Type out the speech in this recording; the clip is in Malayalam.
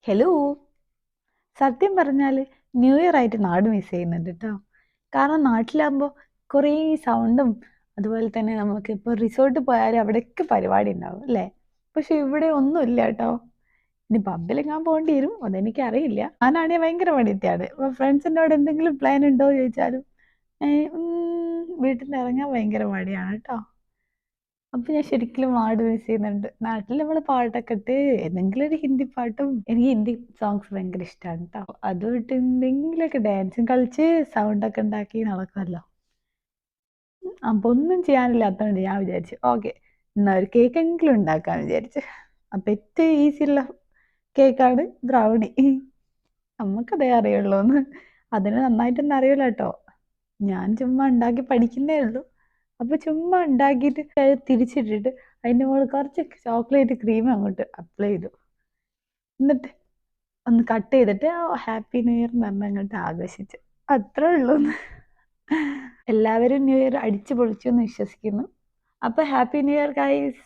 ഹലോ. സത്യം പറഞ്ഞാൽ ന്യൂ ഇയർ ആയിട്ട് നാട് മിസ് ചെയ്യുന്നുണ്ട് കേട്ടോ. കാരണം നാട്ടിലാകുമ്പോൾ കുറേ സൗണ്ടും അതുപോലെ തന്നെ നമുക്കിപ്പോൾ റിസോർട്ടിൽ പോയാലും അവിടെയൊക്കെ പരിപാടി ഉണ്ടാവും അല്ലേ? പക്ഷെ ഇവിടെ ഒന്നുമില്ല കേട്ടോ. ഇനി പബ്ബിലെങ്ങാൻ പോകേണ്ടി വരും, അതെനിക്കറിയില്ല. ഞാനാണെങ്കിൽ ഭയങ്കര മടിയത്തിയാണ്. അപ്പോൾ ഫ്രണ്ട്സിനോട് എന്തെങ്കിലും പ്ലാൻ ഉണ്ടോ ചോദിച്ചാലും വീട്ടിൽ നിന്ന് ഇറങ്ങാൻ ഭയങ്കര മടിയാണ് കേട്ടോ. അപ്പൊ ഞാൻ ശരിക്കും നാട് മിസ് ചെയ്യുന്നുണ്ട്. നാട്ടിൽ നമ്മള് പാട്ടൊക്കെ ഇട്ട് ഏതെങ്കിലും ഒരു ഹിന്ദി പാട്ടും, എനിക്ക് ഹിന്ദി സോങ്സ് ഭയങ്കര ഇഷ്ടമാണ് കേട്ടോ. അതും ഇട്ട് എന്തെങ്കിലുമൊക്കെ ഡാൻസും കളിച്ച് സൗണ്ടൊക്കെ ഉണ്ടാക്കി നടക്കുമല്ലോ. അപ്പൊ ഒന്നും ചെയ്യാനില്ലാത്തതുകൊണ്ട് ഞാൻ വിചാരിച്ചു ഓക്കെ, എന്നാ ഒരു കേക്കെങ്കിലും ഉണ്ടാക്കാന്ന് വിചാരിച്ചു. അപ്പൊ ഏറ്റവും ഈസിയുള്ള കേക്കാണ് ബ്രൗണി. നമുക്കതേ അറിയുള്ളൂന്ന്. അതിന് നന്നായിട്ടൊന്നും അറിയില്ല കേട്ടോ. ഞാൻ ചുമ്മാ ഉണ്ടാക്കി പഠിക്കുന്നേ ഉള്ളൂ. അപ്പൊ ചുമ്മാ ഉണ്ടാക്കിയിട്ട് തിരിച്ചിട്ടിട്ട് അതിൻ്റെ മുകളിൽ കുറച്ച് ചോക്ലേറ്റ് ക്രീം അങ്ങോട്ട് അപ്ലൈ ചെയ്തു. എന്നിട്ട് ഒന്ന് കട്ട് ചെയ്തിട്ട് ഹാപ്പി ന്യൂ ഇയർ എന്ന് പറഞ്ഞ് അങ്ങോട്ട് ആഘോഷിച്ചു. അത്രേ ഉള്ളൂ. എല്ലാവരും ന്യൂ ഇയർ അടിച്ചു പൊളിച്ചു എന്ന് വിശ്വസിക്കുന്നു. അപ്പൊ ഹാപ്പി ന്യൂ ഇയർ ഗൈസ്.